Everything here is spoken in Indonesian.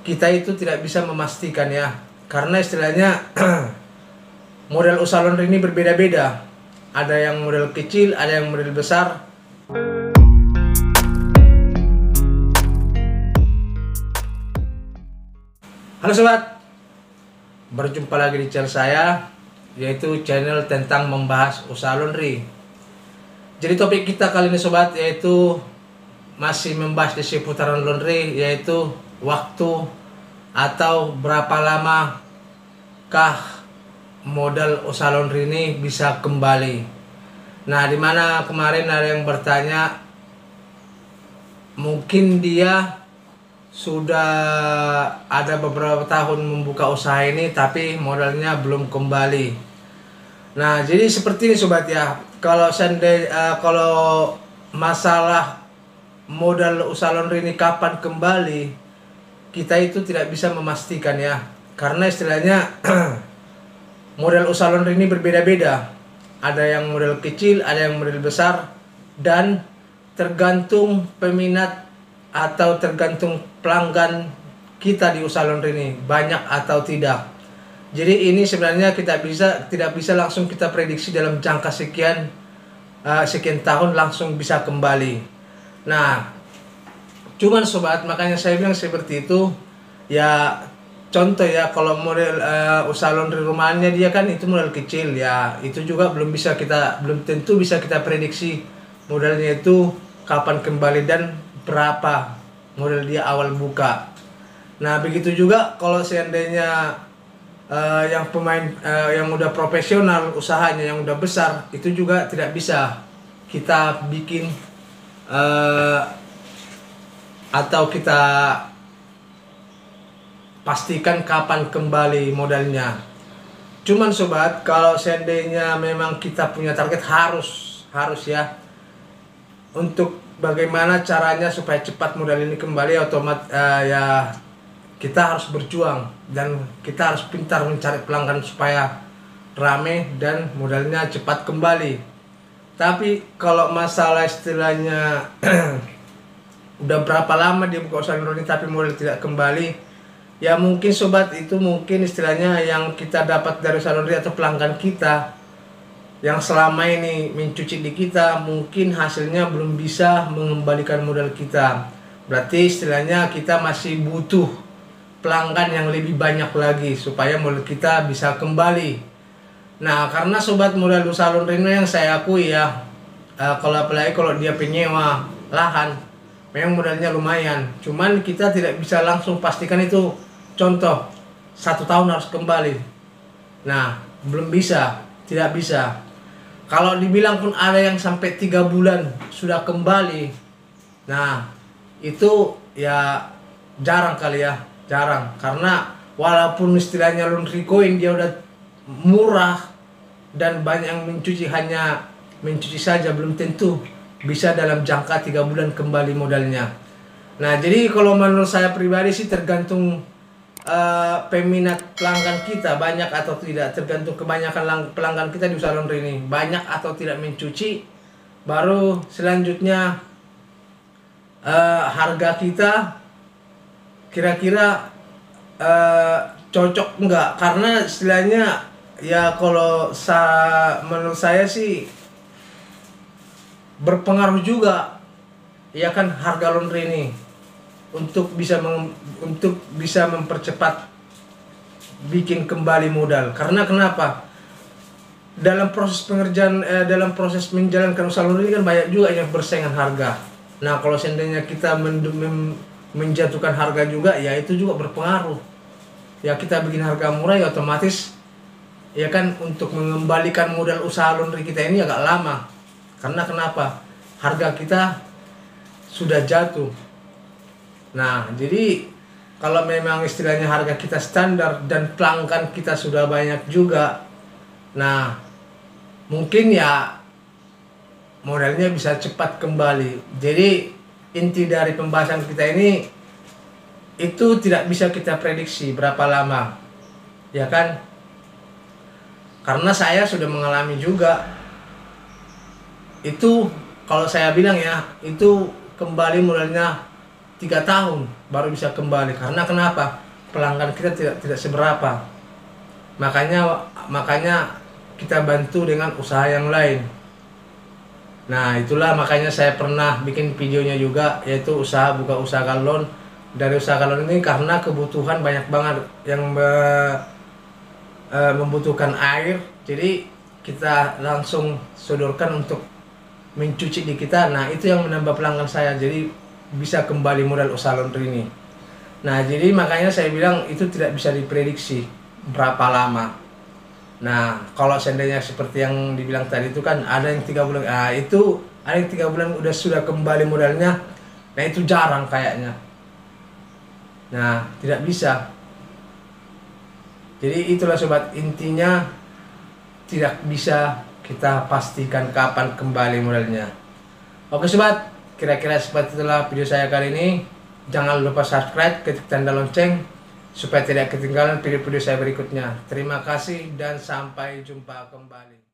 kita itu tidak bisa memastikan ya, karena istilahnya model usaha laundry ini berbeda-beda. Ada yang model kecil, ada yang model besar. Halo sobat, berjumpa lagi di channel saya, yaitu channel tentang membahas usaha laundry. Jadi topik kita kali ini sobat, yaitu masih membahas di seputaran laundry, yaitu waktu atau berapa lama kah modal usaha laundry ini bisa kembali. Nah, dimana kemarin ada yang bertanya, mungkin dia sudah ada beberapa tahun membuka usaha ini tapi modalnya belum kembali. Nah, jadi seperti ini sobat ya. Kalau masalah modal usaha laundry ini kapan kembali, kita itu tidak bisa memastikan ya, karena istilahnya model usaha laundry ini berbeda-beda. Ada yang model kecil, ada yang model besar, dan tergantung peminat atau tergantung pelanggan kita di usaha laundry ini banyak atau tidak. Jadi ini sebenarnya tidak bisa langsung kita prediksi dalam jangka sekian tahun langsung bisa kembali. Nah, cuman sobat, makanya saya bilang seperti itu ya. Contoh ya, kalau model usaha laundry rumahannya dia kan itu model kecil ya, itu juga belum tentu bisa kita prediksi modalnya itu kapan kembali dan berapa model dia awal buka. Nah, begitu juga kalau seandainya yang pemain yang udah profesional usahanya, yang udah besar, itu juga tidak bisa kita bikin atau kita pastikan kapan kembali modalnya. Cuman sobat, kalau seandainya memang kita punya target, harus ya, untuk bagaimana caranya supaya cepat modal ini kembali, ya kita harus berjuang dan kita harus pintar mencari pelanggan supaya rame dan modalnya cepat kembali. Tapi kalau masalah istilahnya udah berapa lama dia buka usaha laundry tapi modal tidak kembali, ya mungkin sobat, itu mungkin istilahnya yang kita dapat dari usaha laundry atau pelanggan kita yang selama ini mencuci di kita, mungkin hasilnya belum bisa mengembalikan modal kita. Berarti istilahnya kita masih butuh pelanggan yang lebih banyak lagi supaya modal kita bisa kembali. Nah, karena sobat, modal usaha laundry yang saya akui ya, kalau apalagi kalau dia penyewa lahan, memang modalnya lumayan. Cuman kita tidak bisa langsung pastikan itu, contoh 1 tahun harus kembali. Nah, belum bisa, tidak bisa. Kalau dibilang pun ada yang sampai 3 bulan sudah kembali, nah itu ya jarang kali ya, jarang. Karena walaupun istilahnya laundry coin dia udah murah dan banyak yang mencuci, hanya mencuci saja, belum tentu bisa dalam jangka 3 bulan kembali modalnya. Nah, jadi kalau menurut saya pribadi sih tergantung peminat pelanggan kita banyak atau tidak, tergantung kebanyakan pelanggan kita di usaha laundry ini banyak atau tidak mencuci. Baru selanjutnya harga kita kira-kira cocok enggak, karena istilahnya ya kalau menurut saya sih berpengaruh juga ya kan harga laundry ini untuk bisa mempercepat bikin kembali modal. Karena kenapa? Dalam proses pengerjaan dalam proses menjalankan usaha laundry kan banyak juga yang bersaingan harga. Nah, kalau seandainya kita menjatuhkan harga juga, ya itu juga berpengaruh. Ya, kita bikin harga murah ya otomatis ya kan untuk mengembalikan modal usaha laundry kita ini agak lama. Karena kenapa? Harga kita sudah jatuh. Nah, jadi kalau memang istilahnya harga kita standar dan pelanggan kita sudah banyak juga, nah mungkin ya modalnya bisa cepat kembali. Jadi inti dari pembahasan kita ini itu tidak bisa kita prediksi berapa lama, ya kan? Karena saya sudah mengalami juga. Itu kalau saya bilang ya, itu kembali modalnya 3 tahun baru bisa kembali. Karena kenapa? Pelanggan kita tidak seberapa. Makanya kita bantu dengan usaha yang lain. Nah, itulah makanya saya pernah bikin videonya juga, yaitu buka usaha galon. Dari usaha galon ini karena kebutuhan banyak banget yang membutuhkan air, jadi kita langsung sodorkan untuk mencuci di kita. Nah, itu yang menambah pelanggan saya, jadi bisa kembali modal usaha laundry ini. Nah, jadi makanya saya bilang itu tidak bisa diprediksi berapa lama. Nah, kalau seandainya seperti yang dibilang tadi itu kan ada yang 3 bulan, itu ada yang 3 bulan sudah kembali modalnya. Nah, itu jarang kayaknya. Nah, tidak bisa. Jadi itulah sobat, intinya tidak bisa kita pastikan kapan kembali modalnya. Oke sobat, kira-kira seperti itulah video saya kali ini. Jangan lupa subscribe, ketik tanda lonceng supaya tidak ketinggalan video-video saya berikutnya. Terima kasih dan sampai jumpa kembali.